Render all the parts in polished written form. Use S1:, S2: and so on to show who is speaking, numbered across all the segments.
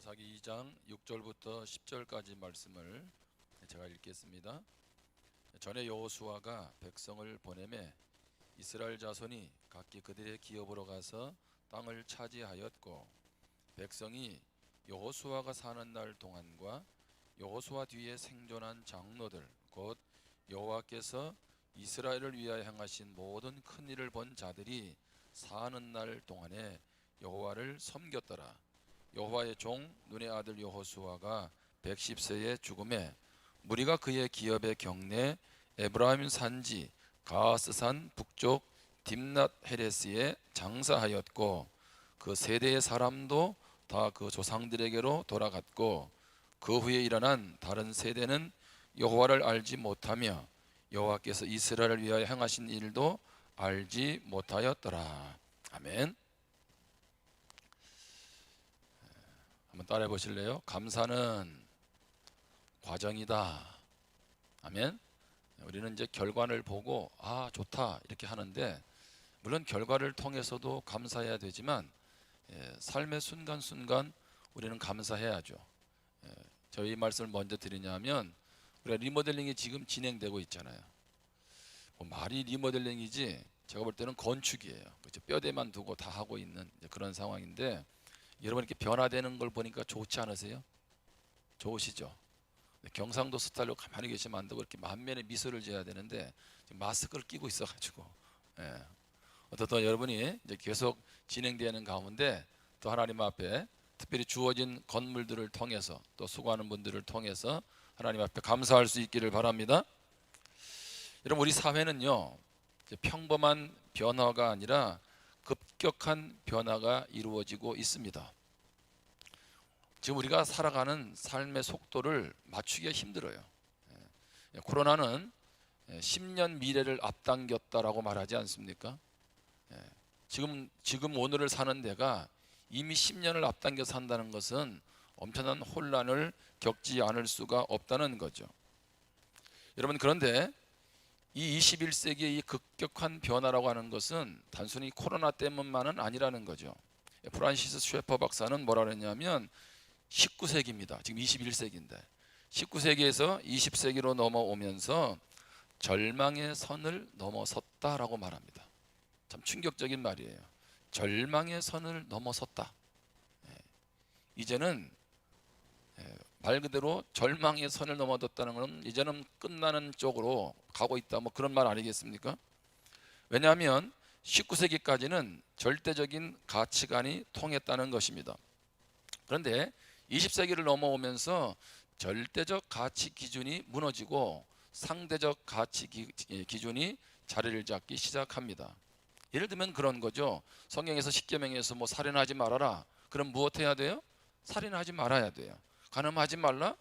S1: 사사기 2장 6절부터 10절까지 말씀을 제가 읽겠습니다. 전에 여호수아가 백성을 보내매 이스라엘 자손이 각기 그들의 기업으로 가서 땅을 차지하였고, 백성이 여호수아가 사는 날 동안과 여호수아 뒤에 생존한 장로들 곧 여호와께서 이스라엘을 위하여 행하신 모든 큰 일을 본 자들이 사는 날 동안에 여호와를 섬겼더라. 여호와의 종 눈의 아들 여호수아가 110세에 죽음에 무리가 그의 기업의 경내 에브라임 산지 가스산 북쪽 딥낫 헤레스에 장사하였고, 그 세대의 사람도 다 그 조상들에게로 돌아갔고, 그 후에 일어난 다른 세대는 여호와를 알지 못하며 여호와께서 이스라엘을 위하여 행하신 일도 알지 못하였더라. 아멘. 한번 따라해 보실래요? 감사는 과정이다. 아멘. 우리는 이제 결과를 보고 좋다 이렇게 하는데, 물론 결과를 통해서도 감사해야 되지만 삶의 순간순간 우리는 감사해야죠. 저희 말씀을 먼저 드리냐면, 우리가 리모델링이 지금 진행되고 있잖아요. 말이 리모델링이지 제가 볼 때는 건축이에요. 그렇죠? 뼈대만 두고 다 하고 있는 그런 상황인데, 여러분 이렇게 변화되는 걸 보니까 좋지 않으세요? 좋으시죠? 경상도 스타일로 가만히 계시면 안 되고 이렇게 만면에 미소를 지어야 되는데 지금 마스크를 끼고 있어가지고 어떻든 여러분이 이제 계속 진행되는 가운데 또 하나님 앞에 특별히 주어진 건물들을 통해서 또 수고하는 분들을 통해서 하나님 앞에 감사할 수 있기를 바랍니다. 여러분, 우리 사회는요 평범한 변화가 아니라 급격한 변화가 이루어지고 있습니다. 지금 우리가 살아가는 삶의 속도를 맞추기가 힘들어요. 코로나는 10년 미래를 앞당겼다라고 말하지 않습니까? 지금 오늘을 사는 데가 이미 10년을 앞당겨 산다는 것은 엄청난 혼란을 겪지 않을 수가 없다는 거죠. 여러분, 그런데 이 21세기의 이 급격한 변화라고 하는 것은 단순히 코로나 때문만은 아니라는 거죠. 프란시스 쉐퍼 박사는 뭐라 그랬냐면 19세기입니다. 지금 21세기인데 19세기에서 20세기로 넘어오면서 절망의 선을 넘어섰다라고 말합니다. 참 충격적인 말이에요. 절망의 선을 넘어섰다. 이제는 말 그대로 절망의 선을 넘어섰다는 것은 이제는 끝나는 쪽으로 가고 있다, 그런 말 아니겠습니까? 왜냐하면 19세기까지는 절대적인 가치관이 통했다는 것입니다. 그런데 20세기를 넘어오면서 절대적 가치 기준이 무너지고 상대적 가치 기준이 자리를 잡기 시작합니다. 예를 들면 그런 거죠. 성경에서 십계명에서 살인하지 말아라. 그럼 무엇 해야 돼요? 살인하지 말아야 돼요. 간음하지 말라?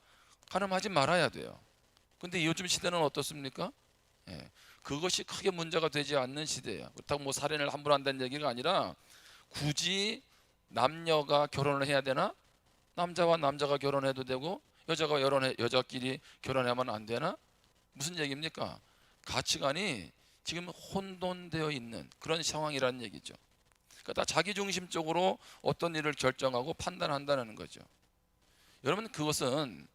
S1: 간음하지 말아야 돼요. 근데 요즘 시대는 어떻습니까? 그것이 크게 문제가 되지 않는 시대예요. 그렇다고 살인을 함부로 한다는 얘기가 아니라, 굳이 남녀가 결혼을 해야 되나? 남자와 남자가 결혼해도 되고 여자가 여자끼리 결혼하면 안 되나? 무슨 얘기입니까? 가치관이 지금 혼돈되어 있는 그런 상황이라는 얘기죠. 그러니까 다 자기중심적으로 어떤 일을 결정하고 판단한다는 거죠. 여러분, 그것은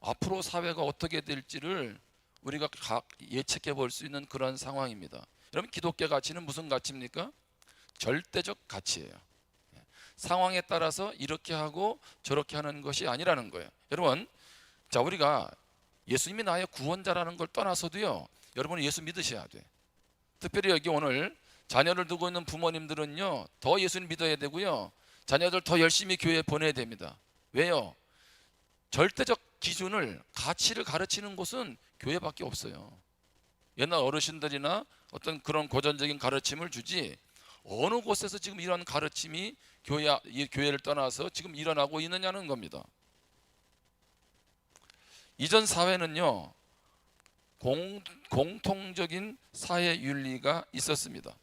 S1: 앞으로 사회가 어떻게 될지를 우리가 예측해 볼 수 있는 그런 상황입니다. 여러분, 기독교 가치는 무슨 가치입니까? 절대적 가치예요. 상황에 따라서 이렇게 하고 저렇게 하는 것이 아니라는 거예요. 여러분, 자, 우리가 예수님이 나의 구원자라는 걸 떠나서도요, 여러분은 예수 믿으셔야 돼. 특별히 여기 오늘 자녀를 두고 있는 부모님들은요, 더 예수님 믿어야 되고요, 자녀들 더 열심히 교회에 보내야 됩니다. 왜요? 절대적 기준을, 가치를 가르치는 곳은 교회밖에 없어요. 옛날 어르신들이나 어떤 그런 고전적인 가르침을 주지, 어느 곳에서 지금 이런 가르침이 교회를 떠나서 지금 일어나고 있느냐는 겁니다. 이전 사회는요, 공통적인 사회 윤리가 있었습니다.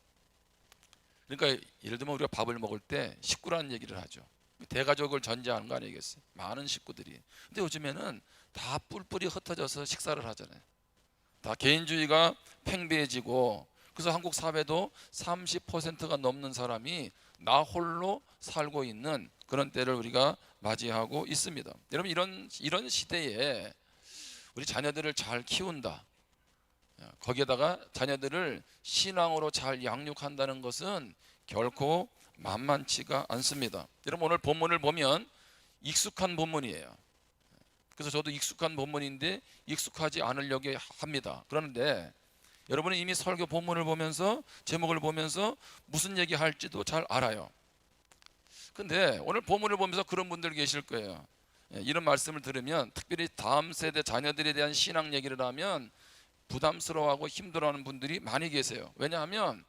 S1: 그러니까 예를 들면 우리가 밥을 먹을 때 식구라는 얘기를 하죠. 대가족을 전제하는 거 아니겠어요? 많은 식구들이. 근데 요즘에는 다 뿔뿔이 흩어져서 식사를 하잖아요. 다 개인주의가 팽배해지고, 그래서 한국 사회도 30%가 넘는 사람이 나 홀로 살고 있는 그런 때를 우리가 맞이하고 있습니다. 여러분, 이런 시대에 우리 자녀들을 잘 키운다, 거기에다가 자녀들을 신앙으로 잘 양육한다는 것은 결코 만만치가 않습니다. 여러분, 오늘 본문을 보면 익숙한 본문이에요. 그래서 저도 익숙한 본문인데 익숙하지 않으려고 합니다. 그런데 여러분은 이미 설교 본문을 보면서, 제목을 보면서 무슨 얘기 할지도 잘 알아요. 근데 오늘 본문을 보면서 그런 분들 계실 거예요. 이런 말씀을 들으면, 특별히 다음 세대 자녀들에 대한 신앙 얘기를 하면 부담스러워하고 힘들어하는 분들이 많이 계세요. 왜냐하면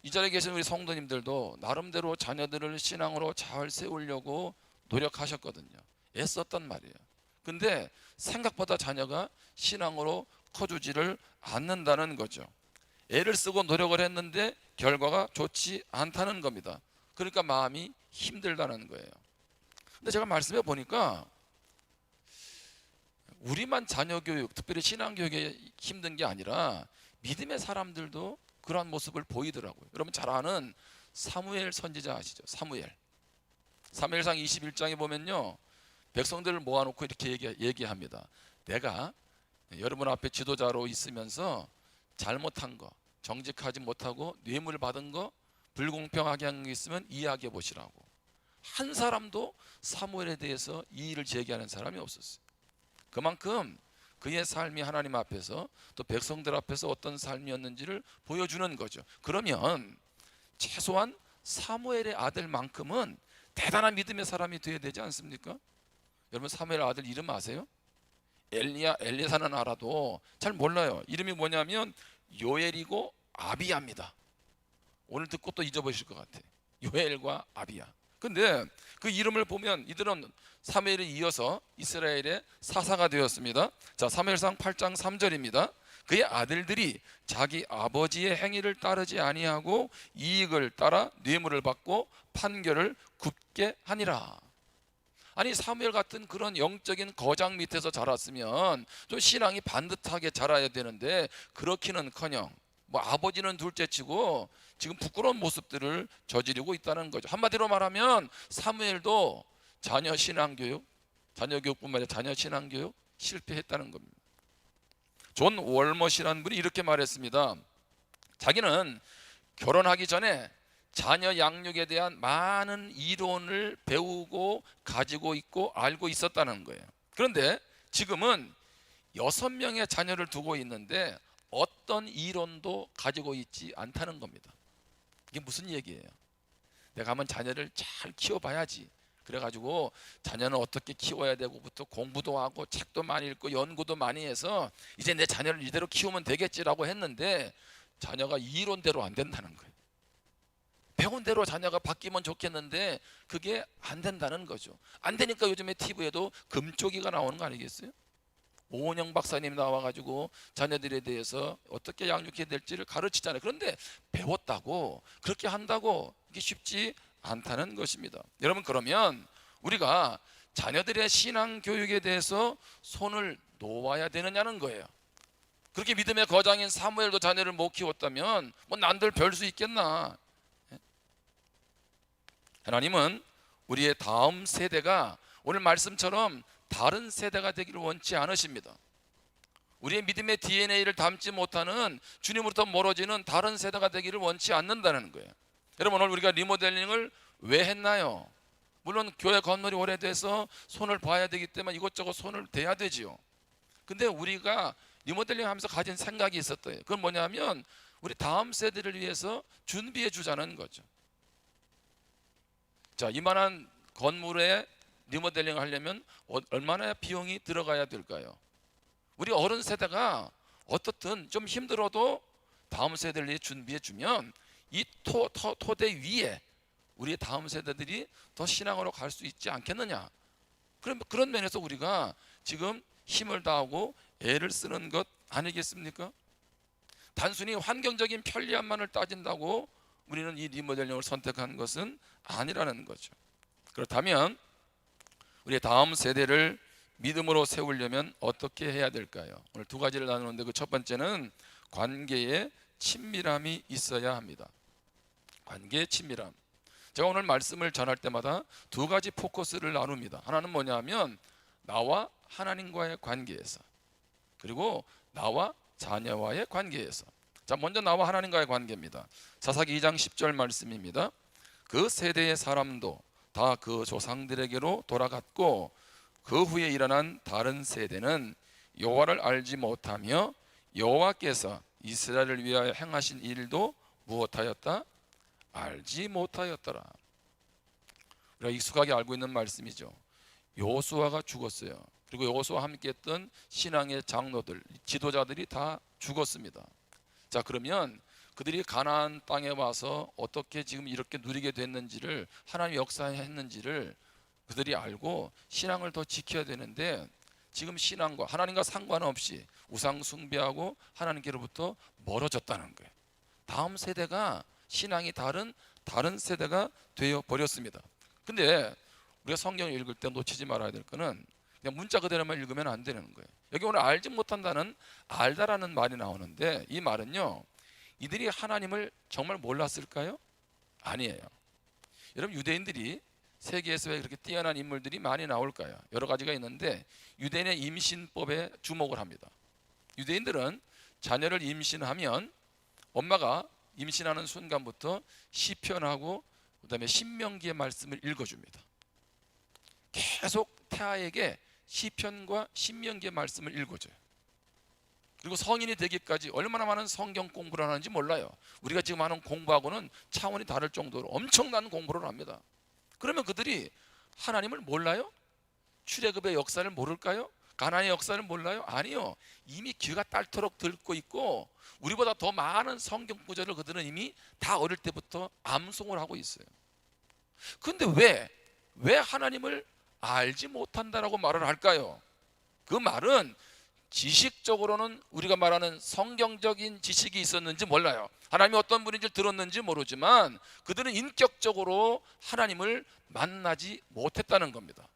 S1: 이 자리에 계신 우리 성도님들도 나름대로 자녀들을 신앙으로 잘 세우려고 노력하셨거든요. 애썼단 말이에요. 근데 생각보다 자녀가 신앙으로 커주지를 않는다는 거죠. 애를 쓰고 노력을 했는데 결과가 좋지 않다는 겁니다. 그러니까 마음이 힘들다는 거예요. 근데 제가 말씀해 보니까 우리만 자녀 교육, 특별히 신앙 교육에 힘든 게 아니라 믿음의 사람들도 그러한 모습을 보이더라고요. 여러분 잘 아는 사무엘 선지자 아시죠? 사무엘상 21장에 보면요, 백성들을 모아놓고 이렇게 얘기합니다. 내가 여러분 앞에 지도자로 있으면서 잘못한 거, 정직하지 못하고 뇌물 받은 거, 불공평하게 한 게 있으면 이야기해 보시라고. 한 사람도 사무엘에 대해서 이의를 제기하는 사람이 없었어요. 그만큼 그의 삶이 하나님 앞에서 또 백성들 앞에서 어떤 삶이었는지를 보여주는 거죠. 그러면 최소한 사무엘의 아들만큼은 대단한 믿음의 사람이 되어야 되지 않습니까? 여러분, 사무엘 아들 이름 아세요? 엘리사는 알아도 잘 몰라요. 이름이 뭐냐면 요엘이고 아비야입니다. 오늘 듣고 또 잊어버리실 것 같아요. 요엘과 아비야. 근데 그 이름을 보면 이들은 사무엘에 이어서 이스라엘의 사사가 되었습니다. 자, 사무엘상 8장 3절입니다. 그의 아들들이 자기 아버지의 행위를 따르지 아니하고 이익을 따라 뇌물을 받고 판결을 굽게 하니라. 아니, 사무엘 같은 그런 영적인 거장 밑에서 자랐으면 좀 신앙이 반듯하게 자라야 되는데 그렇기는커녕 뭐 아버지는 둘째치고 지금 부끄러운 모습들을 저지르고 있다는 거죠. 한마디로 말하면 사무엘도 자녀 신앙교육, 자녀 교육뿐만 아니라 자녀 신앙교육 실패했다는 겁니다. 존 월머시라는 분이 이렇게 말했습니다. 자기는 결혼하기 전에 자녀 양육에 대한 많은 이론을 배우고 가지고 있고 알고 있었다는 거예요. 그런데 지금은 6명의 자녀를 두고 있는데 어떤 이론도 가지고 있지 않다는 겁니다. 이게 무슨 얘기예요? 내가 한번 자녀를 잘 키워봐야지. 그래가지고 자녀는 어떻게 키워야 되고부터 공부도 하고 책도 많이 읽고 연구도 많이 해서 이제 내 자녀를 이대로 키우면 되겠지라고 했는데 자녀가 이론대로 안 된다는 거예요. 배운 대로 자녀가 바뀌면 좋겠는데 그게 안 된다는 거죠. 안 되니까 요즘에 TV에도 금쪽이가 나오는 거 아니겠어요? 오은영 박사님 나와가지고 자녀들에 대해서 어떻게 양육해야 될지를 가르치잖아요. 그런데 배웠다고 그렇게 한다고 이게 쉽지 않다는 것입니다. 여러분, 그러면 우리가 자녀들의 신앙 교육에 대해서 손을 놓아야 되느냐는 거예요. 그렇게 믿음의 거장인 사무엘도 자녀를 못 키웠다면 뭐 난들 별 수 있겠나. 하나님은 우리의 다음 세대가 오늘 말씀처럼 다른 세대가 되기를 원치 않으십니다. 우리의 믿음의 DNA를 담지 못하는, 주님으로부터 멀어지는 다른 세대가 되기를 원치 않는다는 거예요. 여러분, 오늘 우리가 리모델링을 왜 했나요? 물론 교회 건물이 오래돼서 손을 봐야 되기 때문에 이것저것 손을 대야 되지요. 근데 우리가 리모델링 하면서 가진 생각이 있었대요. 그건 뭐냐면 우리 다음 세대를 위해서 준비해 주자는 거죠. 자, 이만한 건물에 리모델링 하려면 얼마나 비용이 들어가야 될까요? 우리 어른 세대가 어떻든 좀 힘들어도 다음 세대를 위해 준비해 주면 이 토대 위에 우리 다음 세대들이 더 신앙으로 갈 수 있지 않겠느냐. 그런 면에서 우리가 지금 힘을 다하고 애를 쓰는 것 아니겠습니까? 단순히 환경적인 편리함만을 따진다고 우리는 이 리모델링을 선택한 것은 아니라는 거죠. 그렇다면 우리의 다음 세대를 믿음으로 세우려면 어떻게 해야 될까요? 오늘 두 가지를 나누는데 그 첫 번째는 관계에 친밀함이 있어야 합니다. 관계의 친밀함. 제가 오늘 말씀을 전할 때마다 두 가지 포커스를 나눕니다. 하나는 뭐냐면 나와 하나님과의 관계에서, 그리고 나와 자녀와의 관계에서. 자, 먼저 나와 하나님과의 관계입니다. 사사기 2장 10절 말씀입니다. 그 세대의 사람도 다 그 조상들에게로 돌아갔고 그 후에 일어난 다른 세대는 여호와를 알지 못하며 여호와께서 이스라엘을 위하여 행하신 일도 무엇하였다? 알지 못하였더라. 우리가 익숙하게 알고 있는 말씀이죠. 여호수아가 죽었어요. 그리고 여호수아와 함께했던 신앙의 장로들, 지도자들이 다 죽었습니다. 자, 그러면 그들이 가나안 땅에 와서 어떻게 지금 이렇게 누리게 됐는지를, 하나님의 역사했는지를 그들이 알고 신앙을 더 지켜야 되는데, 지금 신앙과 하나님과 상관없이 우상 숭배하고 하나님께로부터 멀어졌다는 거예요. 다음 세대가 신앙이 다른 세대가 되어 버렸습니다. 근데 우리가 성경을 읽을 때 놓치지 말아야 될 거는 그냥 문자 그대로만 읽으면 안 되는 거예요. 여기 오늘 알지 못한다는 알다라는 말이 나오는데, 이 말은요, 이들이 하나님을 정말 몰랐을까요? 아니에요. 여러분, 유대인들이 세계에서 왜 그렇게 뛰어난 인물들이 많이 나올까요? 여러 가지가 있는데 유대인의 임신법에 주목을 합니다. 유대인들은 자녀를 임신하면 엄마가 임신하는 순간부터 시편하고 그다음에 신명기의 말씀을 읽어줍니다. 계속 태아에게 시편과 신명기의 말씀을 읽어줘요. 그리고 성인이 되기까지 얼마나 많은 성경 공부를 하는지 몰라요. 우리가 지금 하는 공부하고는 차원이 다를 정도로 엄청난 공부를 합니다. 그러면 그들이 하나님을 몰라요? 출애굽의 역사를 모를까요? 가나안의 역사를 몰라요? 아니요. 이미 귀가 딸토록 듣고 있고 우리보다 더 많은 성경 구절을 그들은 이미 다 어릴 때부터 암송을 하고 있어요. 그런데 왜 하나님을 알지 못한다라고 말을 할까요? 그 말은 지식적으로는 우리가 말하는 성경적인 지식이 있었는지 몰라요. 하나님이 어떤 분인지 들었는지 모르지만 그들은 인격적으로 하나님을 만나지 못했다는 겁니다.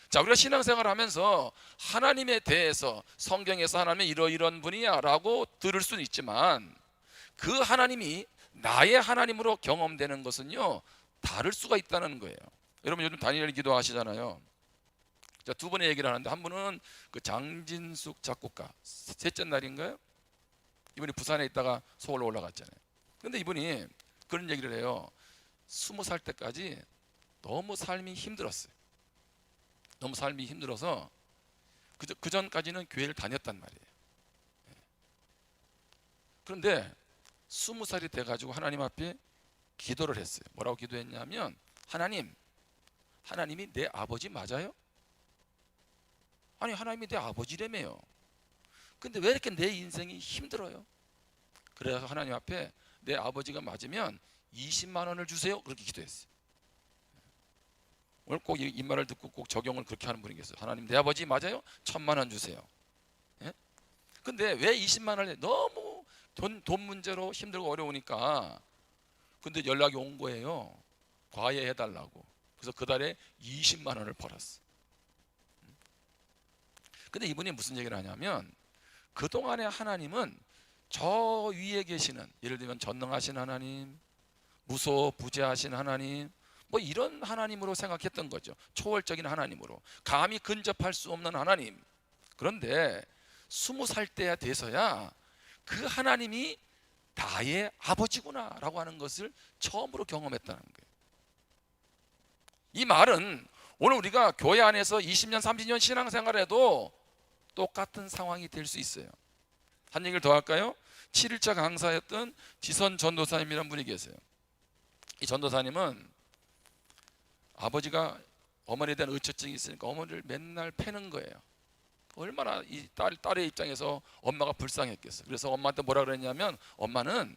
S1: 자, 우리가 신앙생활을 하면서 하나님에 대해서 성경에서 하나님은 이러이러한 분이야 라고 들을 수는 있지만 그 하나님이 나의 하나님으로 경험되는 것은요, 다를 수가 있다는 거예요. 여러분, 요즘 다니엘 기도하시잖아요. 자, 두 분의 얘기를 하는데, 한 분은 그 장진숙 작곡가, 셋째 날인가요? 이분이 부산에 있다가 서울로 올라갔잖아요. 근데 이분이 그런 얘기를 해요. 20살 때까지 너무 삶이 힘들었어요. 너무 삶이 힘들어서 그 전까지는 교회를 다녔단 말이에요. 그런데 20살이 돼가지고 하나님 앞에 기도를 했어요. 뭐라고 기도했냐면, 하나님이 내 아버지 맞아요? 아니, 하나님이 내 아버지라며요. 근데 왜 이렇게 내 인생이 힘들어요? 그래서 하나님 앞에 내 아버지가 맞으면 20만 원을 주세요. 그렇게 기도했어요. 오늘 꼭 이 말을 듣고 꼭 적용을 그렇게 하는 분이 계세요. 하나님, 내 아버지 맞아요? 1000만 원 주세요. 예? 근데 왜 20만 원을 너무 돈 문제로 힘들고 어려우니까. 근데 연락이 온 거예요. 과외해달라고. 그래서 그 달에 20만 원을 벌었어요. 근데 이분이 무슨 얘기를 하냐면, 그동안의 하나님은 저 위에 계시는, 예를 들면 전능하신 하나님, 무소부재하신 하나님, 뭐 이런 하나님으로 생각했던 거죠. 초월적인 하나님으로, 감히 근접할 수 없는 하나님. 그런데 20살 때야 돼서야 그 하나님이 나의 아버지구나 라고 하는 것을 처음으로 경험했다는 거예요. 이 말은 오늘 우리가 교회 안에서 20년 30년 신앙생활에도 똑같은 상황이 될 수 있어요. 한 얘기를 더 할까요? 7일차 강사였던 지선 전도사님이라는 분이 계세요. 이 전도사님은 아버지가 어머니에 대한 의처증이 있으니까 어머니를 맨날 패는 거예요. 얼마나 이 딸의 입장에서 엄마가 불쌍했겠어요. 그래서 엄마한테 뭐라 그랬냐면, 엄마는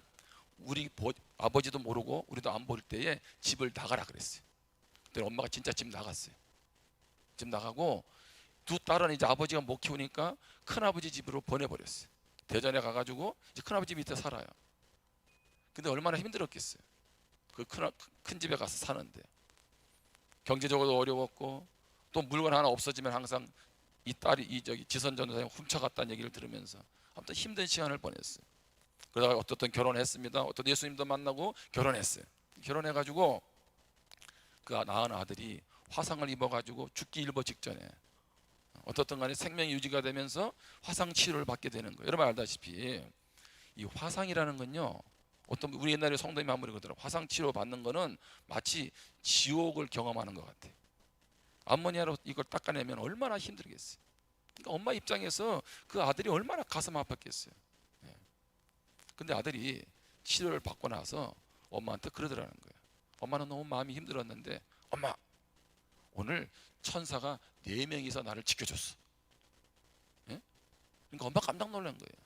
S1: 우리 아버지도 모르고 우리도 안 볼 때에 집을 나가라 그랬어요. 그때 엄마가 진짜 집 나갔어요. 집 나가고 두 딸은 이제 아버지가 못 키우니까 큰아버지 집으로 보내버렸어요. 대전에 가가지고 이제 큰아버지 밑에 살아요. 근데 얼마나 힘들었겠어요. 그 큰 집에 가서 사는데 경제적으로 어려웠고, 또 물건 하나 없어지면 항상 이 딸이 지선 전도사님 훔쳐갔다는 얘기를 들으면서 아무튼 힘든 시간을 보냈어요. 그러다가 어떤 결혼했습니다. 어떤 예수님도 만나고 결혼했어요. 결혼해가지고 그 낳은 아들이 화상을 입어가지고 죽기 일보 직전에 어떻든 간에 생명이 유지가 되면서 화상 치료를 받게 되는 거예요. 여러분 알다시피 이 화상이라는 건요, 어떤 우리 옛날에 성도님이 한 분이 그러더라고요. 화상 치료 받는 거는 마치 지옥을 경험하는 것 같아. 암모니아로 이걸 닦아내면 얼마나 힘들겠어요. 그러니까 엄마 입장에서 그 아들이 얼마나 가슴 아팠겠어요. 예. 근데 아들이 치료를 받고 나서 엄마한테 그러더라는 거예요. 엄마는 너무 마음이 힘들었는데 엄마, 오늘 천사가 4명이서 나를 지켜줬어. 예? 그러니까 엄마 깜짝 놀란 거예요.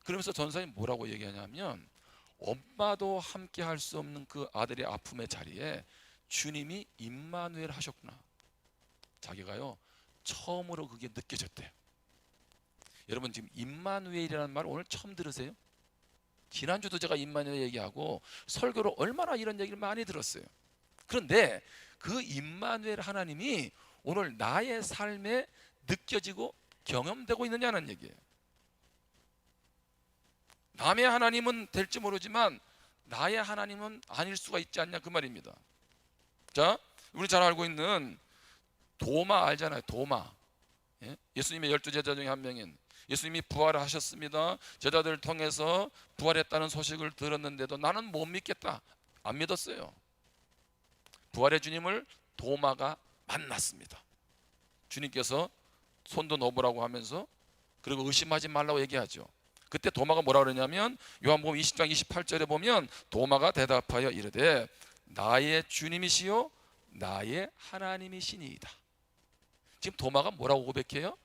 S1: 그러면서 전사님 뭐라고 얘기하냐면, 엄마도 함께 할 수 없는 그 아들의 아픔의 자리에 주님이 임마누엘 하셨구나. 자기가요 처음으로 그게 느껴졌대요. 여러분 지금 임마누엘이라는 말 오늘 처음 들으세요? 지난주도 제가 임마누엘 얘기하고 설교로 얼마나 이런 얘기를 많이 들었어요. 그런데 그 임마누엘 하나님이 오늘 나의 삶에 느껴지고 경험되고 있느냐는 얘기예요. 남의 하나님은 될지 모르지만 나의 하나님은 아닐 수가 있지 않냐, 그 말입니다. 자, 우리 잘 알고 있는 도마 알잖아요. 도마. 예? 예수님의 12제자 중에 한 명인 예수님이 부활하셨습니다. 제자들을 통해서 부활했다는 소식을 들었는데도 나는 못 믿겠다, 안 믿었어요. 부활의 주님을 도마가 만났습니다. 주님께서 손도 넣어보라고 하면서, 그리고 의심하지 말라고 얘기하죠. 그때 도마가 뭐라 그러냐면 요한복음 20장 28절에 보면 도마가 대답하여 이르되 나의 주님이시요 나의 하나님이시니이다. 지금 도마가 뭐라고 고백해요?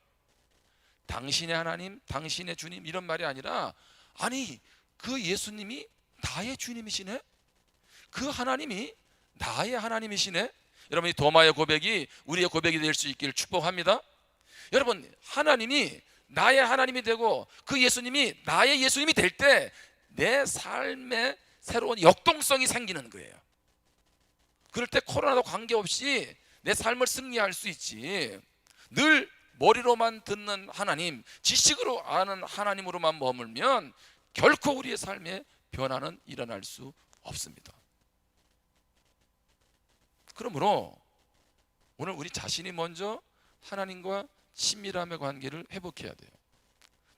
S1: 당신의 하나님, 당신의 주님, 이런 말이 아니라, 아니 그 예수님이 나의 주님이시네, 그 하나님이 나의 하나님이시네. 여러분 이 도마의 고백이 우리의 고백이 될 수 있기를 축복합니다. 여러분 하나님이 나의 하나님이 되고 그 예수님이 나의 예수님이 될 때 내 삶에 새로운 역동성이 생기는 거예요. 그럴 때 코로나도 관계없이 내 삶을 승리할 수 있지, 늘 머리로만 듣는 하나님, 지식으로 아는 하나님으로만 머물면 결코 우리의 삶에 변화는 일어날 수 없습니다. 그러므로 오늘 우리 자신이 먼저 하나님과 친밀함의 관계를 회복해야 돼요.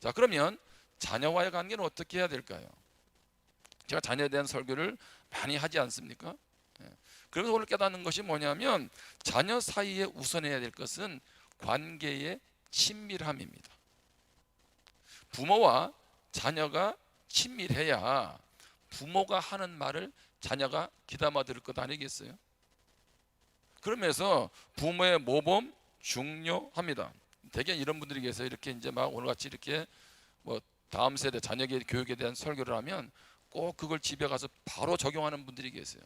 S1: 자, 그러면 자녀와의 관계는 어떻게 해야 될까요? 제가 자녀에 대한 설교를 많이 하지 않습니까? 그래서 오늘 깨닫는 것이 뭐냐면, 자녀 사이에 우선해야 될 것은 관계의 친밀함입니다. 부모와 자녀가 친밀해야 부모가 하는 말을 자녀가 귀담아 들을 것 아니겠어요? 그러면서 부모의 모범 중요합니다. 대개 이런 분들이 계세요. 이렇게 이제 막 오늘같이 이렇게 뭐 다음 세대 자녀의 교육에 대한 설교를 하면 꼭 그걸 집에 가서 바로 적용하는 분들이 계세요.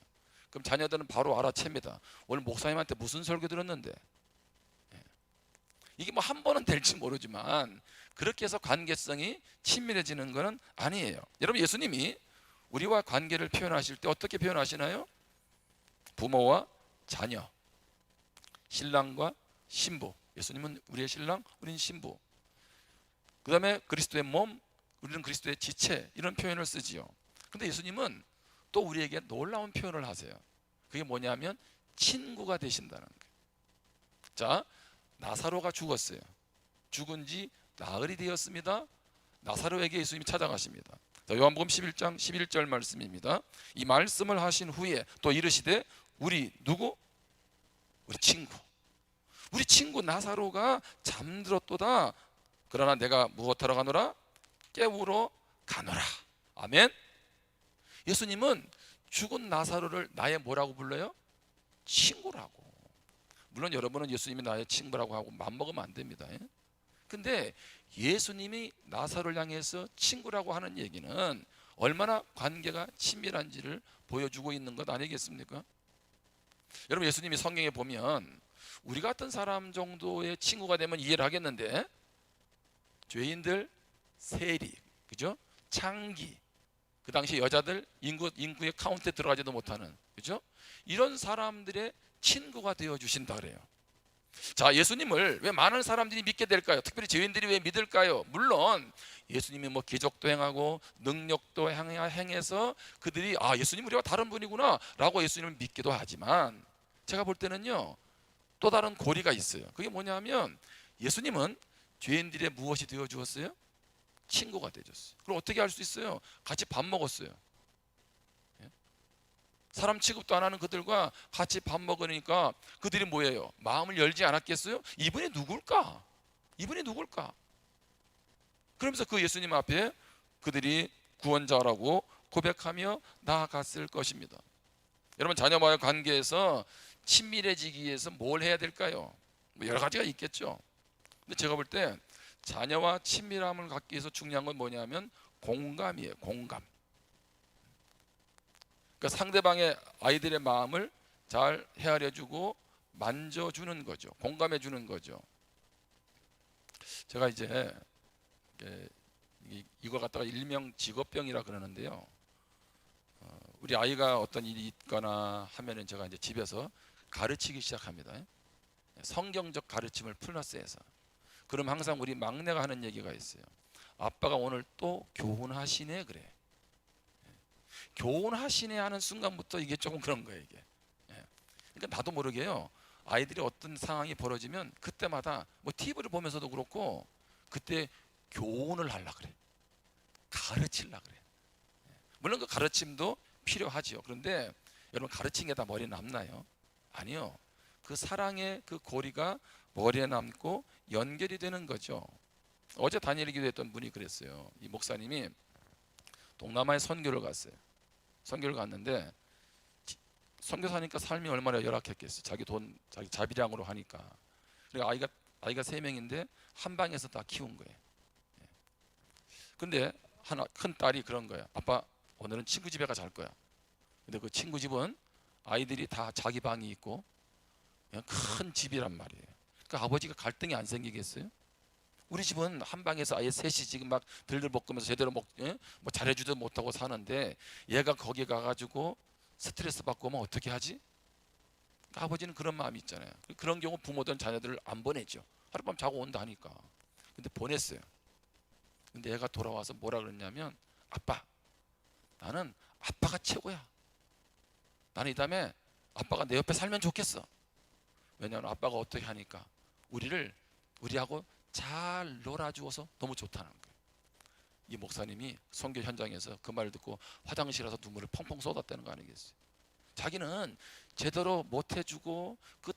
S1: 그럼 자녀들은 바로 알아챕니다. 오늘 목사님한테 무슨 설교 들었는데. 이게 뭐 한 번은 될지 모르지만 그렇게 해서 관계성이 친밀해지는 것은 아니에요. 여러분 예수님이 우리와 관계를 표현하실 때 어떻게 표현하시나요? 부모와 자녀, 신랑과 신부. 예수님은 우리의 신랑, 우리는 신부. 그 다음에 그리스도의 몸, 우리는 그리스도의 지체, 이런 표현을 쓰지요. 근데 예수님은 또 우리에게 놀라운 표현을 하세요. 그게 뭐냐면 친구가 되신다는 거예요. 자, 나사로가 죽었어요. 죽은 지 나흘이 되었습니다. 나사로에게 예수님이 찾아가십니다. 자, 요한복음 11장 11절 말씀입니다. 이 말씀을 하신 후에 또 이르시되 우리 누구? 우리 친구. 우리 친구 나사로가 잠들었도다. 그러나 내가 무엇하러 가노라? 깨우러 가노라. 아멘. 예수님은 죽은 나사로를 나의 뭐라고 불러요? 친구라고. 물론 여러분은 예수님이 나의 친구라고 하고 맘먹으면 안 됩니다. 근데 예수님이 나사로를 향해서 친구라고 하는 얘기는 얼마나 관계가 친밀한지를 보여주고 있는 것 아니겠습니까? 여러분 예수님이 성경에 보면 우리 같은 사람 정도의 친구가 되면 이해를 하겠는데, 죄인들, 세리, 그죠? 창기, 그 당시 여자들 인구의 카운트에 들어가지도 못하는, 그죠? 이런 사람들의 친구가 되어 주신다 그래요. 자, 예수님을 왜 많은 사람들이 믿게 될까요? 특별히 죄인들이 왜 믿을까요? 물론 예수님이 뭐 기적도 행하고 능력도 행해서 그들이 예수님 우리와 다른 분이구나 라고 예수님을 믿기도 하지만, 제가 볼 때는요 또 다른 고리가 있어요. 그게 뭐냐면 예수님은 죄인들의 무엇이 되어 주었어요? 친구가 되어줬어요. 그럼 어떻게 할 수 있어요? 같이 밥 먹었어요. 사람 취급도 안 하는 그들과 같이 밥 먹으니까 그들이 뭐예요? 마음을 열지 않았겠어요? 이분이 누굴까? 이분이 누굴까? 그러면서 그 예수님 앞에 그들이 구원자라고 고백하며 나아갔을 것입니다. 여러분, 자녀와의 관계에서 친밀해지기 위해서 뭘 해야 될까요? 뭐 여러 가지가 있겠죠. 근데 제가 볼 때 자녀와 친밀함을 갖기 위해서 중요한 건 뭐냐면 공감이에요. 공감. 그러니까 상대방의 아이들의 마음을 잘 헤아려주고 만져주는 거죠. 공감해주는 거죠. 제가 이제 이걸 갖다가 일명 직업병이라 그러는데요. 우리 아이가 어떤 일이 있거나 하면은 제가 이제 집에서 가르치기 시작합니다. 성경적 가르침을 플러스해서. 그럼 항상 우리 막내가 하는 얘기가 있어요. 아빠가 오늘 또 교훈하시네 그래. 교훈하시네 하는 순간부터 이게 조금 그런 거예요 이게. 그러니까 나도 모르게요. 아이들이 어떤 상황이 벌어지면 그때마다 뭐 TV를 보면서도 그렇고 그때 교훈을 하려 그래. 가르치려 그래. 물론 그 가르침도 필요하지요. 그런데 여러분, 가르친 게 다 머리에 남나요? 아니요. 그 사랑의 그 고리가 머리에 남고 연결이 되는 거죠. 어제 다니엘에 기도했던 분이 그랬어요. 이 목사님이 동남아에 선교를 갔어요. 선교를 갔는데 선교사니까 삶이 얼마나 열악했겠어요. 자기 돈, 자기 자비량으로 하니까. 그러니까 아이가 3명인데 한 방에서 다 키운 거예요. 근데 하나 큰 딸이 그런 거예요. 아빠, 오늘은 친구 집에 가 잘 거야. 근데 그 친구 집은 아이들이 다 자기 방이 있고 그냥 큰 집이란 말이에요. 그러니까 아버지가 갈등이 안 생기겠어요? 우리 집은 한 방에서 아예 셋이 지금 막 들들 볶으면서 제대로 뭐 잘해주지도 못하고 사는데 얘가 거기 가가지고 스트레스 받고 오면 어떻게 하지? 그러니까 아버지는 그런 마음이 있잖아요. 그런 경우 부모들은 자녀들을 안 보내죠. 하룻밤 자고 온다 하니까. 근데 보냈어요. 근데 얘가 돌아와서 뭐라 그랬냐면, 아빠, 나는 아빠가 최고야. 나는 이 다음에 아빠가 내 옆에 살면 좋겠어. 왜냐하면 아빠가 어떻게 하니까 우리하고 잘 놀아주어서 너무 좋다는 거예요. 이 목사님이 선교 현장에서 그 말을 듣고 화장실에 가서 눈물을 펑펑 쏟았다는 거 아니겠어요? 자기는 제대로 못 해주고 그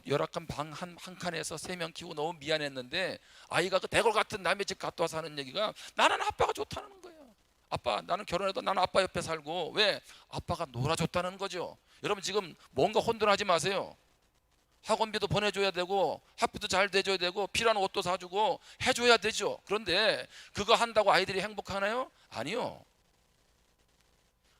S1: 열악한 방 한 칸에서 3명 키우고 너무 미안했는데 아이가 그 대골 같은 남의 집 갔다 와서 하는 얘기가 나는 아빠가 좋다는 거예요. 아빠, 나는 결혼해도 나는 아빠 옆에 살고. 왜? 아빠가 놀아줬다는 거죠. 여러분, 지금 뭔가 혼돈하지 마세요. 학원비도 보내줘야 되고 학비도 잘 대줘야 되고 필요한 옷도 사주고 해줘야 되죠. 그런데 그거 한다고 아이들이 행복하나요? 아니요.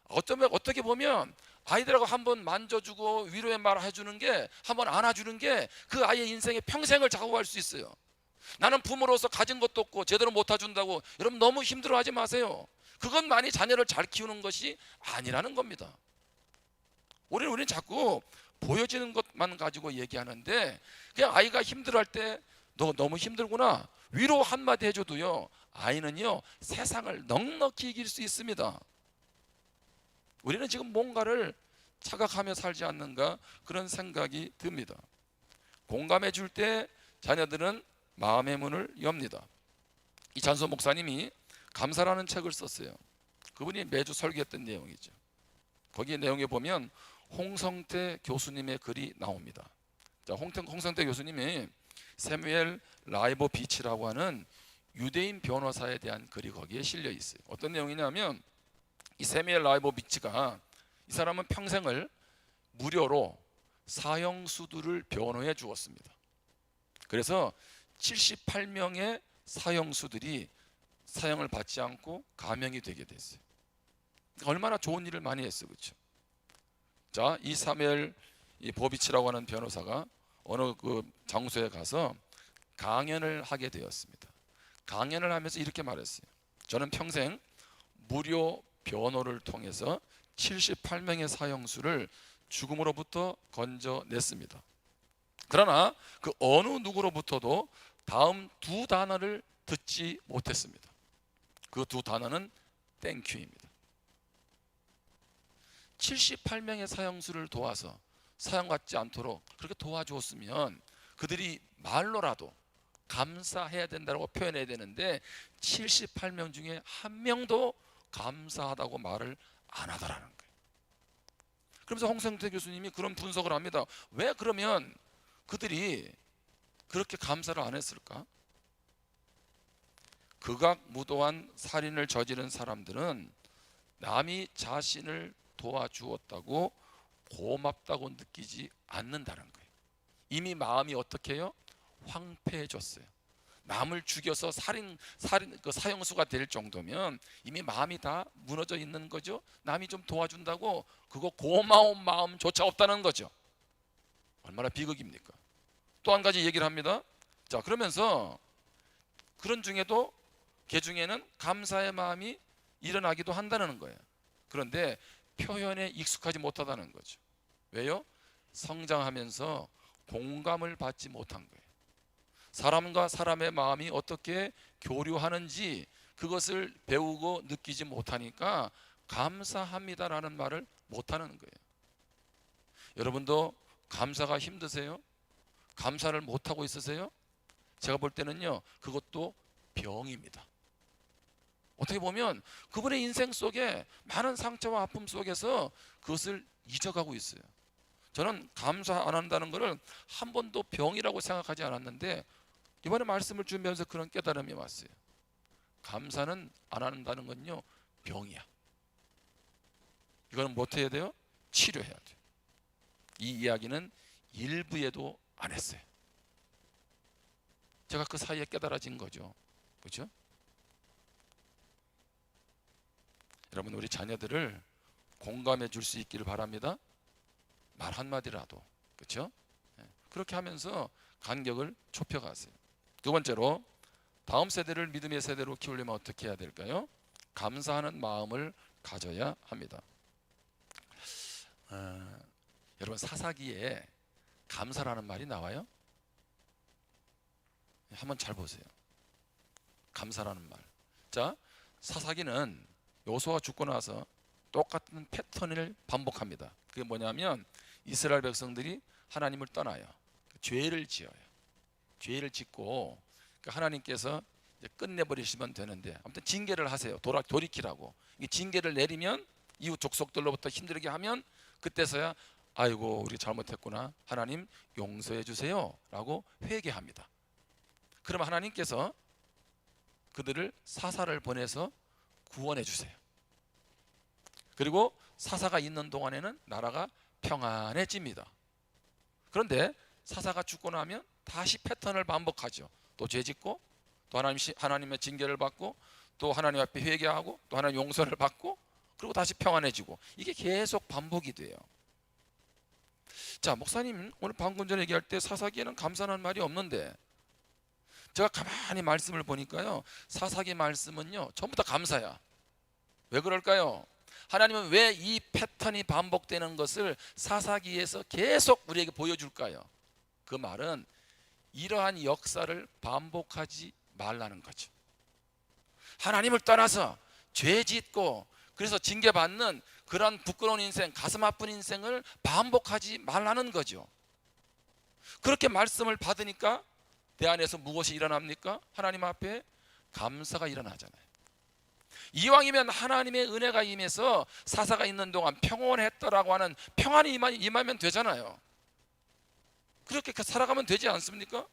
S1: 어떻게 보면 아이들하고 한번 만져주고 위로의 말 해주는 게, 한번 안아주는 게 그 아이의 인생의 평생을 좌우할 수 있어요. 나는 부모로서 가진 것도 없고 제대로 못 해준다고 여러분 너무 힘들어하지 마세요. 그것만이 자녀를 잘 키우는 것이 아니라는 겁니다. 우리는 자꾸 보여지는 것만 가지고 얘기하는데, 그냥 아이가 힘들어할 때 너 너무 힘들구나 위로 한마디 해줘도요, 아이는요 세상을 넉넉히 이길 수 있습니다. 우리는 지금 뭔가를 착각하며 살지 않는가, 그런 생각이 듭니다. 공감해 줄 때 자녀들은 마음의 문을 엽니다. 이 잔소 목사님이 감사라는 책을 썼어요. 그분이 매주 설교했던 내용이죠. 거기 내용에 보면 홍성태 교수님의 글이 나옵니다. 자, 홍성태 교수님이 세뮤엘 라이보비치라고 하는 유대인 변호사에 대한 글이 거기에 실려 있어요. 어떤 내용이냐면, 이 세뮤엘 라이보비치가, 이 사람은 평생을 무료로 사형수들을 변호해 주었습니다. 그래서 78명의 사형수들이 사형을 받지 않고 감형이 되게 됐어요. 얼마나 좋은 일을 많이 했어요, 그렇죠? 자, 이 사무엘 보비치라고 하는 변호사가 어느 그 장소에 가서 강연을 하게 되었습니다. 강연을 하면서 이렇게 말했어요. 저는 평생 무료 변호를 통해서 78명의 사형수를 죽음으로부터 건져냈습니다. 그러나 그 어느 누구로부터도 다음 두 단어를 듣지 못했습니다. 그 두 단어는 땡큐입니다. 78명의 사형수를 도와서 사형받지 않도록 그렇게 도와주었으면 그들이 말로라도 감사해야 된다고 표현해야 되는데 78명 중에 한 명도 감사하다고 말을 안 하더라는 거예요. 그러면서 홍성태 교수님이 그런 분석을 합니다. 왜 그러면 그들이 그렇게 감사를 안 했을까? 극악무도한 살인을 저지른 사람들은 남이 자신을 도와주었다고 고맙다고 느끼지 않는다는 거예요. 이미 마음이 어떻게 해요? 황폐해졌어요. 남을 죽여서 살인 그 사형수가 될 정도면 이미 마음이 다 무너져 있는 거죠. 남이 좀 도와준다고 그거 고마운 마음조차 없다는 거죠. 얼마나 비극입니까? 또 한 가지 얘기를 합니다. 자, 그러면서 그런 중에도 개 중에는 감사의 마음이 일어나기도 한다는 거예요. 그런데 표현에 익숙하지 못하다는 거죠. 왜요? 성장하면서 공감을 받지 못한 거예요. 사람과 사람의 마음이 어떻게 교류하는지 그것을 배우고 느끼지 못하니까 감사합니다라는 말을 못하는 거예요. 여러분도 감사가 힘드세요? 감사를 못하고 있으세요? 제가 볼 때는요, 그것도 병입니다. 어떻게 보면 그분의 인생 속에 많은 상처와 아픔 속에서 그것을 잊어가고 있어요. 저는 감사 안 한다는 것을 한 번도 병이라고 생각하지 않았는데 이번에 말씀을 준비하면서 그런 깨달음이 왔어요. 감사는 안 한다는 건요, 병이야. 이거는 뭐 해야 돼요? 치료해야 돼요. 이 이야기는 일부에도 안 했어요. 제가 그 사이에 깨달아진 거죠. 그렇죠? 여러분, 우리 자녀들을 공감해 줄 수 있기를 바랍니다. 말 한마디라도. 그렇죠? 그렇게 하면서 간격을 좁혀가세요. 두 번째로, 다음 세대를 믿음의 세대로 키우려면 어떻게 해야 될까요? 감사하는 마음을 가져야 합니다. 여러분, 사사기에 감사라는 말이 나와요? 한번 잘 보세요. 감사라는 말. 자, 사사기는 여호수아가 죽고 나서 똑같은 패턴을 반복합니다. 그게 뭐냐면 이스라엘 백성들이 하나님을 떠나요. 죄를 지어요. 죄를 짓고 하나님께서 이제 끝내버리시면 되는데 아무튼 징계를 하세요. 돌이키라고. 징계를 내리면 이웃 족속들로부터 힘들게 하면 그때서야 아이고 우리 잘못했구나, 하나님 용서해 주세요 라고 회개합니다. 그러면 하나님께서 그들을 사사를 보내서 구원해 주세요. 그리고 사사가 있는 동안에는 나라가 평안해집니다. 그런데 사사가 죽고 나면 다시 패턴을 반복하죠. 또 죄짓고 또 하나님의 징계를 받고 또 하나님 앞에 회개하고 또 하나님 용서를 받고 그리고 다시 평안해지고, 이게 계속 반복이 돼요. 자, 목사님 오늘 방금 전에 얘기할 때 사사기에는 감사하는 말이 없는데 제가 가만히 말씀을 보니까요, 사사기 말씀은요 전부 다 감사야. 왜 그럴까요? 하나님은 왜 이 패턴이 반복되는 것을 사사기에서 계속 우리에게 보여줄까요? 그 말은 이러한 역사를 반복하지 말라는 거죠. 하나님을 떠나서 죄 짓고 그래서 징계받는 그런 부끄러운 인생, 가슴 아픈 인생을 반복하지 말라는 거죠. 그렇게 말씀을 받으니까 내 안에서 무엇이 일어납니까? 하나님 앞에 감사가 일어나잖아요. 이왕이면 하나님의 은혜가 임해서 사사가 있는 동안 평온했더라고 하는 평안이 임하면 되잖아요. 그렇게 살아가면 되지 않습니까?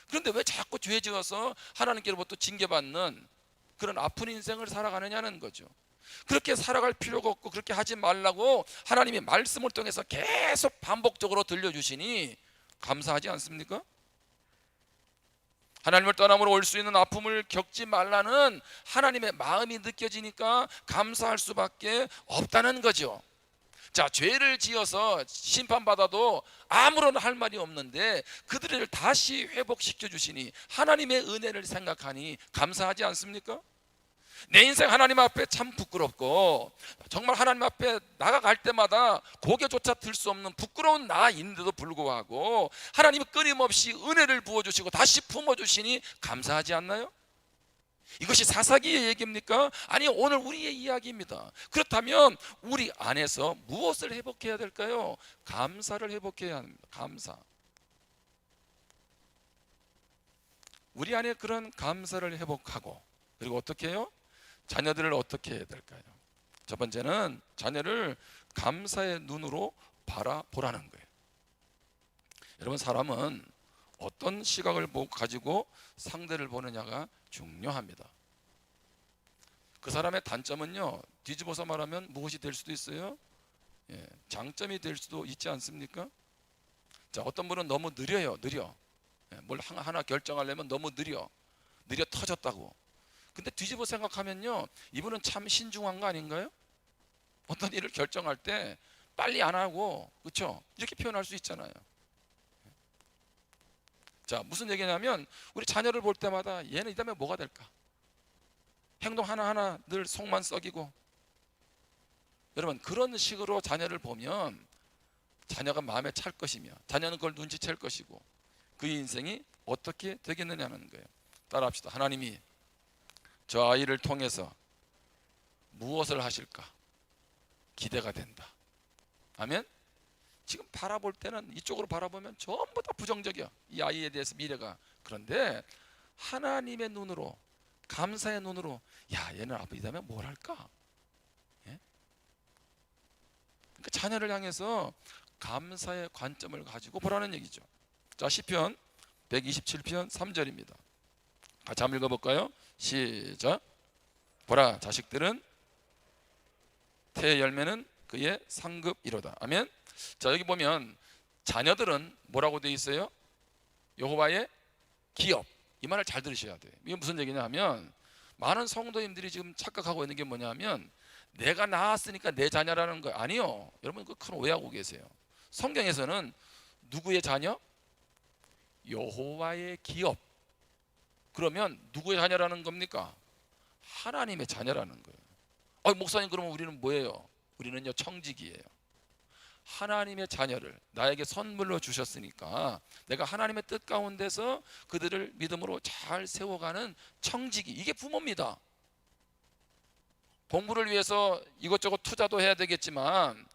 S1: 그런데 왜 자꾸 죄 지어서 하나님께로부터 징계받는 그런 아픈 인생을 살아가느냐는 거죠. 그렇게 살아갈 필요가 없고 그렇게 하지 말라고 하나님이 말씀을 통해서 계속 반복적으로 들려주시니 감사하지 않습니까? 하나님을 떠남으로 올 수 있는 아픔을 겪지 말라는 하나님의 마음이 느껴지니까 감사할 수밖에 없다는 거죠. 자, 죄를 지어서 심판받아도 아무런 할 말이 없는데 그들을 다시 회복시켜 주시니 하나님의 은혜를 생각하니 감사하지 않습니까? 내 인생 하나님 앞에 참 부끄럽고 정말 하나님 앞에 나아갈 때마다 고개조차 들 수 없는 부끄러운 나인데도 불구하고 하나님이 끊임없이 은혜를 부어주시고 다시 품어주시니 감사하지 않나요? 이것이 사사기의 얘기입니까? 아니, 오늘 우리의 이야기입니다. 그렇다면 우리 안에서 무엇을 회복해야 될까요? 감사를 회복해야 합니다. 감사. 우리 안에 그런 감사를 회복하고, 그리고 어떻게 해요? 자녀들을 어떻게 해야 될까요? 첫 번째는 자녀를 감사의 눈으로 바라보라는 거예요. 여러분, 사람은 어떤 시각을 가지고 상대를 보느냐가 중요합니다. 그 사람의 단점은요, 뒤집어서 말하면 무엇이 될 수도 있어요? 장점이 될 수도 있지 않습니까? 자, 어떤 분은 너무 느려요. 뭘 하나 결정하려면 너무 느려 터졌다고. 근데 뒤집어 생각하면요, 이분은 참 신중한 거 아닌가요? 어떤 일을 결정할 때 빨리 안 하고, 그렇죠? 이렇게 표현할 수 있잖아요. 자, 무슨 얘기냐면 우리 자녀를 볼 때마다 얘는 이 다음에 뭐가 될까? 행동 하나하나 늘 속만 썩이고. 여러분, 그런 식으로 자녀를 보면 자녀가 마음에 찰 것이며 자녀는 그걸 눈치챌 것이고 그의 인생이 어떻게 되겠느냐는 거예요. 따라합시다. 하나님이 저 아이를 통해서 무엇을 하실까? 기대가 된다. 아멘? 지금 바라볼 때는 이쪽으로 바라보면 전부 다 부정적이야. 이 아이에 대해서 미래가. 그런데 하나님의 눈으로, 감사의 눈으로, 야, 얘는 앞으로 이 다음에 뭘 할까? 예? 그러니까 자녀를 향해서 감사의 관점을 가지고 보라는 얘기죠. 자, 시편 127편 3절입니다. 같이 한번 읽어볼까요? 시작. 보라, 자식들은 태의 열매는 그의 상급이로다. 아멘. 자, 여기 보면 자녀들은 뭐라고 되어 있어요? 여호와의 기업. 이 말을 잘 들으셔야 돼요. 이게 무슨 얘기냐 하면, 많은 성도님들이 지금 착각하고 있는 게 뭐냐면 내가 낳았으니까 내 자녀라는 거. 아니요, 여러분, 그 큰 오해하고 계세요. 성경에서는 누구의 자녀? 여호와의 기업. 그러면 누구의 자녀라는 겁니까? 하나님의 자녀라는 거예요. 목사님, 그러면 우리는 뭐예요? 우리는요, 청직이에요. 하나님의 자녀를 나에게 선물로 주셨으니까 내가 하나님의 뜻 가운데서 그들을 믿음으로 잘 세워가는 청직이, 이게 부모입니다. 공부를 위해서 이것저것 투자도 해야 되겠지만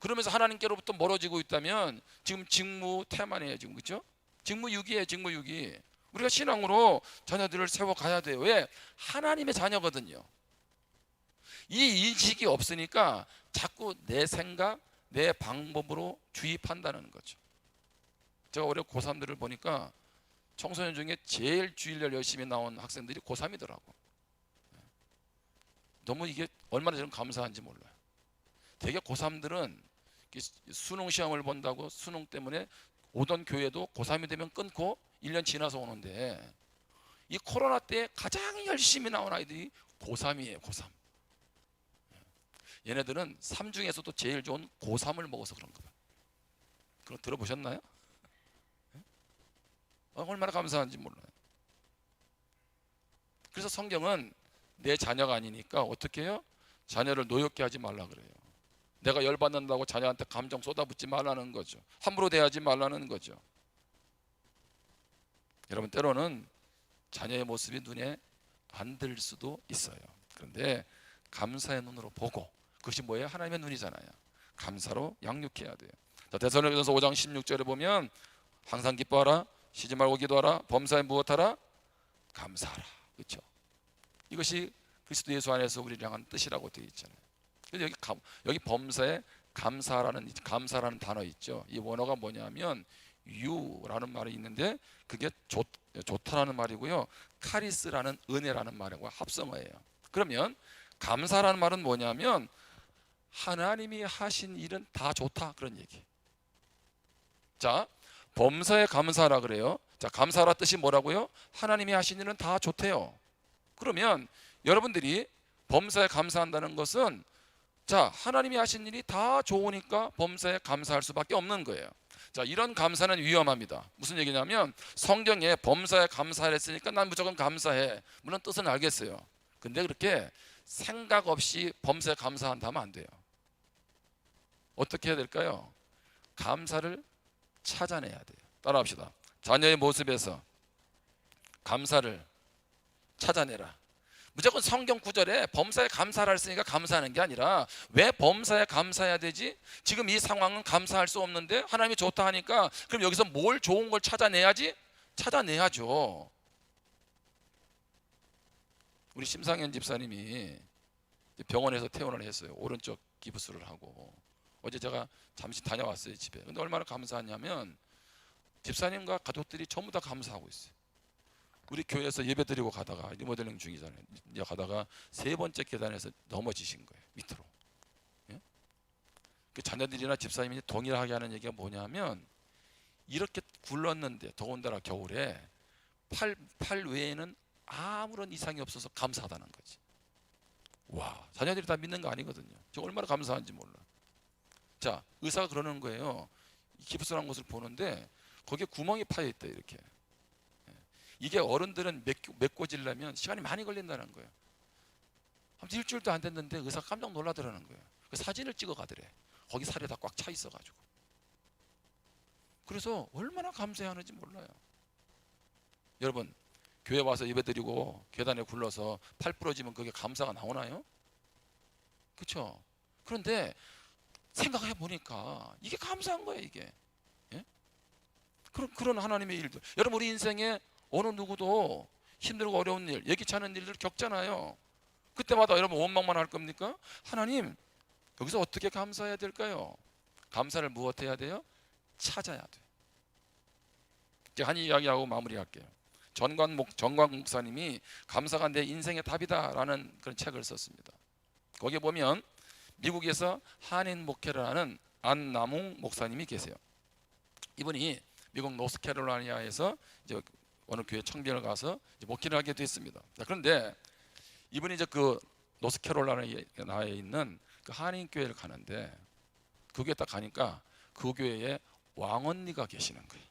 S1: 그러면서 하나님께로부터 멀어지고 있다면 지금 직무 태만이에요. 지금, 그렇죠? 직무유기예요. 직무유기. 우리가 신앙으로 자녀들을 세워가야 돼요. 왜? 하나님의 자녀거든요. 이 인식이 없으니까 자꾸 내 생각, 내 방법으로 주입한다는 거죠. 제가 올해 고3들을 보니까 청소년 중에 제일 주일날 열심히 나온 학생들이 고3이더라고. 너무 이게 얼마나 저는 감사한지 몰라요. 되게 고3들은 수능 시험을 본다고 수능 때문에 오던 교회도 고3이 되면 끊고 1년 지나서 오는데, 이 코로나 때 가장 열심히 나온 아이들이 고3이에요. 고3. 얘네들은 3 중에서도 제일 좋은 고3을 먹어서 그런 거예요. 그럼 들어보셨나요? 얼마나 감사한지 몰라요. 그래서 성경은 내 자녀가 아니니까 어떻게 해요? 자녀를 노엽게 하지 말라 그래요. 내가 열받는다고 자녀한테 감정 쏟아붓지 말라는 거죠. 함부로 대하지 말라는 거죠. 여러분, 때로는 자녀의 모습이 눈에 안 들 수도 있어요. 그런데 감사의 눈으로 보고, 그것이 뭐예요? 하나님의 눈이잖아요. 감사로 양육해야 돼요. 자, 데살로니가서 5장 16절에 보면 항상 기뻐하라, 쉬지 말고 기도하라, 범사에 무엇하라? 감사하라. 그렇죠? 이것이 그리스도 예수 안에서 우리를 향한 뜻이라고 되어 있잖아요. 그래서 여기 범사에 감사라는 단어 있죠. 이 원어가 뭐냐면 유라는 말이 있는데 그게 좋다라는 말이고요, 카리스라는 은혜라는 말과 합성어예요. 그러면 감사라는 말은 뭐냐면 하나님이 하신 일은 다 좋다, 그런 얘기. 자, 범사에 감사하라 그래요. 자, 감사라 뜻이 뭐라고요? 하나님이 하신 일은 다 좋대요. 그러면 여러분들이 범사에 감사한다는 것은, 자, 하나님이 하신 일이 다 좋으니까 범사에 감사할 수밖에 없는 거예요. 자, 이런 감사는 위험합니다. 무슨 얘기냐면 성경에 범사에 감사를 했으니까 난 무조건 감사해, 물론 뜻은 알겠어요. 근데 그렇게 생각 없이 범사에 감사한다면 안 돼요. 어떻게 해야 될까요? 감사를 찾아내야 돼요. 따라합시다. 자녀의 모습에서 감사를 찾아내라. 무조건 성경 구절에 범사에 감사를 했으니까 감사하는 게 아니라 왜 범사에 감사해야 되지? 지금 이 상황은 감사할 수 없는데 하나님이 좋다 하니까 그럼 여기서 뭘 좋은 걸 찾아내야지? 찾아내야죠. 우리 심상현 집사님이 병원에서 퇴원을 했어요. 오른쪽 기부스를 하고. 어제 제가 잠시 다녀왔어요, 집에. 근데 얼마나 감사하냐면 집사님과 가족들이 전부 다 감사하고 있어요. 우리 교회에서 예배 드리고 가다가 리모델링 중이잖아요. 이제 가다가 세 번째 계단에서 넘어지신 거예요, 밑으로. 예? 그 자녀들이나 집사님이 동일하게 하는 얘기가 뭐냐면 이렇게 굴렀는데 더군다나 겨울에 팔 외에는 아무런 이상이 없어서 감사하다는 거지. 와, 자녀들이 다 믿는 거 아니거든요. 저 얼마나 감사한지 몰라. 자, 의사가 그러는 거예요. 기부스난 곳을 보는데 거기에 구멍이 파여 있다 이렇게. 이게 어른들은 메꿔지려면 시간이 많이 걸린다는 거예요. 아무튼 일주일도 안 됐는데 의사가 깜짝 놀라더라는 거예요. 그 사진을 찍어 가더래. 거기 살이 다 꽉 차 있어가지고. 그래서 얼마나 감사하는지 몰라요. 여러분, 교회 와서 예배드리고 계단에 굴러서 팔 부러지면 그게 감사가 나오나요? 그렇죠? 그런데 생각해 보니까 이게 감사한 거예요, 이게. 예? 그런 하나님의 일들. 여러분, 우리 인생에 어느 누구도 힘들고 어려운 일, 예기치 않은 일들을 겪잖아요. 그때마다 여러분 원망만 할 겁니까? 하나님, 여기서 어떻게 감사해야 될까요? 감사를 무엇해야 돼요? 찾아야 돼요. 이제 한 이야기하고 마무리할게요. 전광 목사님이 감사가 내 인생의 답이다라는 그런 책을 썼습니다. 거기에 보면 미국에서 한인 목회를 하는 안남웅 목사님이 계세요. 이분이 미국 노스캐롤라이나에서 이제 어느 교회 청빙을 가서 이제 목회를 하게 됐습니다. 그런데 이분이 이제 그 노스캐롤라이나에 있는 그 한인 교회를 가는데 그 교회 딱 가니까 그 교회에 왕언니가 계시는 거예요.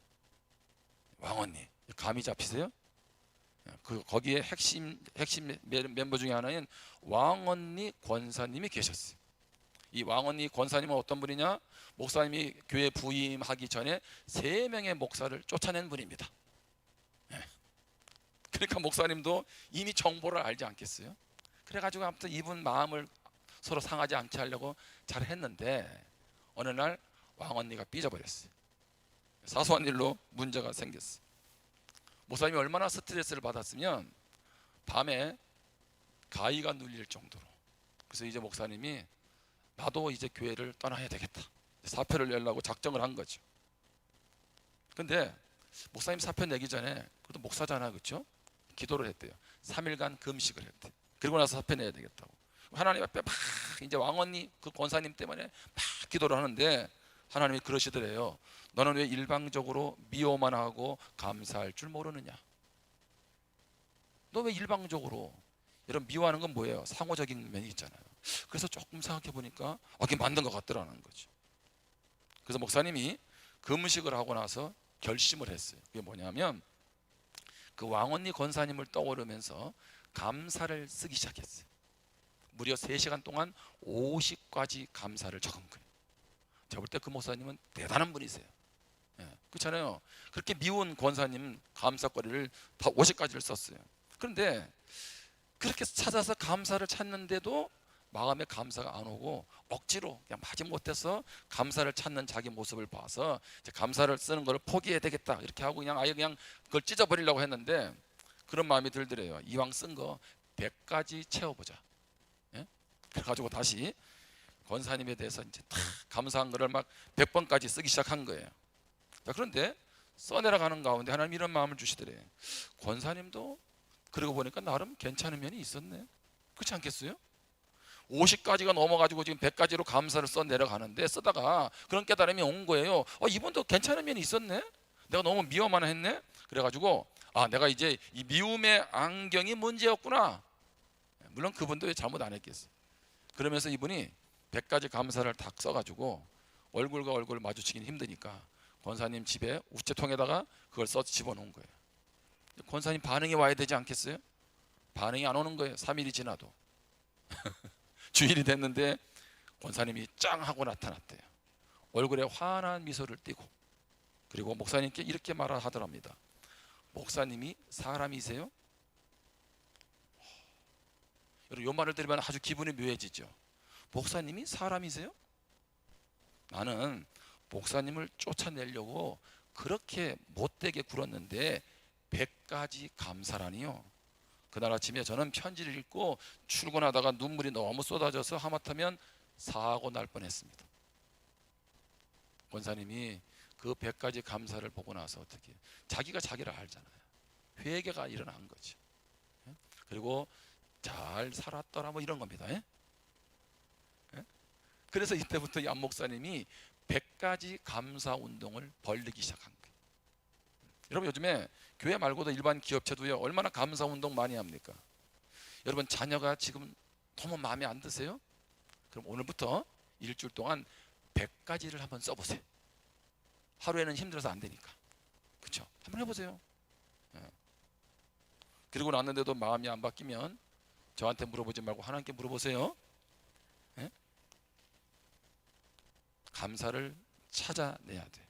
S1: 왕언니. 감이 잡히세요? 거기에 핵심 멤버 중에 하나인 왕언니 권사님이 계셨어요. 이 왕언니 권사님은 어떤 분이냐? 목사님이 교회 부임하기 전에 3명의 목사를 쫓아낸 분입니다. 그러니까 목사님도 이미 정보를 알지 않겠어요? 그래가지고 아무튼 이분 마음을 서로 상하지 않게 하려고 잘 했는데 어느 날 왕언니가 삐져버렸어요. 사소한 일로 문제가 생겼어요. 목사님이 얼마나 스트레스를 받았으면 밤에 가위가 눌릴 정도로. 그래서 이제 목사님이 나도 이제 교회를 떠나야 되겠다, 사표를 내려고 작정을 한 거죠. 근데 목사님 사표 내기 전에 그래도 목사잖아, 그렇죠? 기도를 했대요. 3일간 금식을 했대. 그리고 나서 사표 내야 되겠다고. 하나님 앞에 막 이제 왕언니 그 권사님 때문에 막 기도를 하는데 하나님이 그러시더래요. 너는 왜 일방적으로 미워만 하고 감사할 줄 모르느냐? 너 왜 일방적으로? 여러분, 미워하는 건 뭐예요? 상호적인 면이 있잖아요. 그래서 조금 생각해 보니까 그게 맞는 것 같더라는 거죠. 그래서 목사님이 금식을 하고 나서 결심을 했어요. 그게 뭐냐면 그 왕언니 권사님을 떠오르면서 감사를 쓰기 시작했어요. 무려 3시간 동안 50가지 감사를 적은 거예요. 제가 볼 때 그 목사님은 대단한 분이세요. 그렇잖아요. 그렇게 미운 권사님 감사거리를 다 50가지를 썼어요. 그런데 그렇게 찾아서 감사를 찾는데도 마음에 감사가 안 오고 억지로 그냥 마지못해서 감사를 찾는 자기 모습을 봐서 이제 감사를 쓰는 걸 포기해야 되겠다 이렇게 하고 그냥 아예 그냥 그걸 찢어버리려고 했는데 그런 마음이 들더래요. 이왕 쓴 거 100가지 채워보자. 그래가지고 다시 권사님에 대해서 이제 다 감사한 거를 막 100번까지 쓰기 시작한 거예요. 자, 그런데 써내려가는 가운데 하나님 이런 마음을 주시더래요. 권사님도 그러고 보니까 나름 괜찮은 면이 있었네. 그렇지 않겠어요? 50가지가 넘어가지고 지금 100가지로 감사를 써내려가는데 쓰다가 그런 깨달음이 온 거예요. 이분도 괜찮은 면이 있었네. 내가 너무 미워만 했네. 그래가지고 내가 이제 이 미움의 안경이 문제였구나. 물론 그분도 잘못 안 했겠어요. 그러면서 이분이 100가지 감사를 다 써가지고 얼굴과 얼굴 마주치기는 힘드니까 권사님 집에 우체통에다가 그걸 써서 집어넣은 거예요. 권사님 반응이 와야 되지 않겠어요? 반응이 안 오는 거예요. 3일이 지나도. 주일이 됐는데 권사님이 짱 하고 나타났대요. 얼굴에 환한 미소를 띠고, 그리고 목사님께 이렇게 말하더랍니다. 목사님이 사람이세요? 여러분, 이 말을 들으면 아주 기분이 묘해지죠. 목사님이 사람이세요? 나는 목사님을 쫓아내려고 그렇게 못되게 굴었는데 100가지 감사라니요. 그날 아침에 저는 편지를 읽고 출근하다가 눈물이 너무 쏟아져서 하마터면 사고 날 뻔했습니다. 권사님이 그 100가지 감사를 보고 나서 어떻게, 자기가 자기를 알잖아요. 회개가 일어난 거죠. 그리고 잘 살았더라 뭐 이런 겁니다. 그래서 이때부터 이 안 목사님이 100가지 감사 운동을 벌리기 시작한 거예요. 여러분, 요즘에 교회 말고도 일반 기업체도요, 얼마나 감사 운동 많이 합니까? 여러분, 자녀가 지금 너무 마음에 안 드세요? 그럼 오늘부터 일주일 동안 100가지를 한번 써보세요. 하루에는 힘들어서 안 되니까. 그렇죠? 한번 해보세요. 그리고 났는데도 마음이 안 바뀌면 저한테 물어보지 말고 하나님께 물어보세요. 감사를 찾아내야 돼.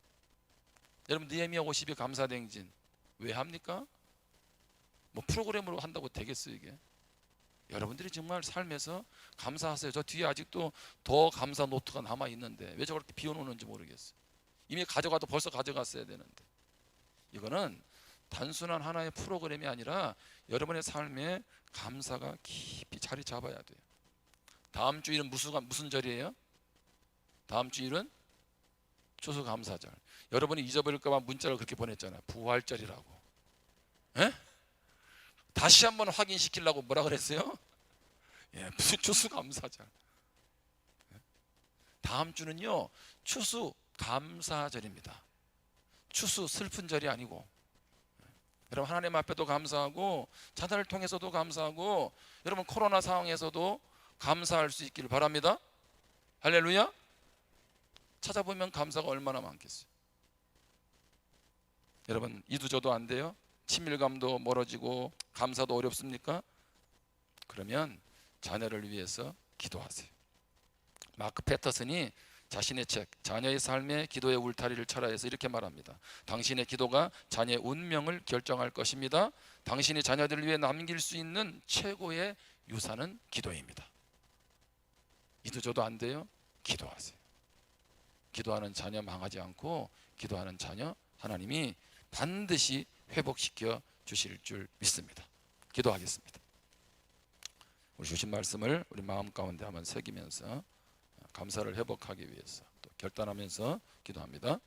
S1: 여러분, 느헤미야 50의 감사대행진 왜 합니까? 뭐 프로그램으로 한다고 되겠어요 이게? 여러분들이 정말 삶에서 감사하세요. 저 뒤에 아직도 더 감사 노트가 남아 있는데 왜 저렇게 비워놓는지 모르겠어요. 이미 가져가도 벌써 가져갔어야 되는데. 이거는 단순한 하나의 프로그램이 아니라 여러분의 삶에 감사가 깊이 자리 잡아야 돼요. 다음 주일은 무슨 절이에요? 다음 주일은 추수감사절. 여러분이 잊어버릴까봐 문자를 그렇게 보냈잖아요. 부활절이라고. 에? 다시 한번 확인시키려고 뭐라 그랬어요? 무슨 추수감사절. 다음 주는요, 추수감사절입니다. 추수 슬픈 절이 아니고, 여러분 하나님 앞에도 감사하고 자단을 통해서도 감사하고, 여러분 코로나 상황에서도 감사할 수 있기를 바랍니다. 할렐루야. 찾아보면 감사가 얼마나 많겠어요. 여러분, 이도저도 안 돼요? 친밀감도 멀어지고 감사도 어렵습니까? 그러면 자녀를 위해서 기도하세요. 마크 패터슨이 자신의 책 자녀의 삶의 기도의 울타리를 철학해서 이렇게 말합니다. 당신의 기도가 자녀의 운명을 결정할 것입니다. 당신이 자녀들을 위해 남길 수 있는 최고의 유산은 기도입니다. 이도저도 안 돼요? 기도하세요. 기도하는 자녀 망하지 않고, 기도하는 자녀 하나님이 반드시 회복시켜 주실 줄 믿습니다. 기도하겠습니다. 우리 주신 말씀을 우리 마음 가운데 한번 새기면서 감사를 회복하기 위해서 또 결단하면서 기도합니다.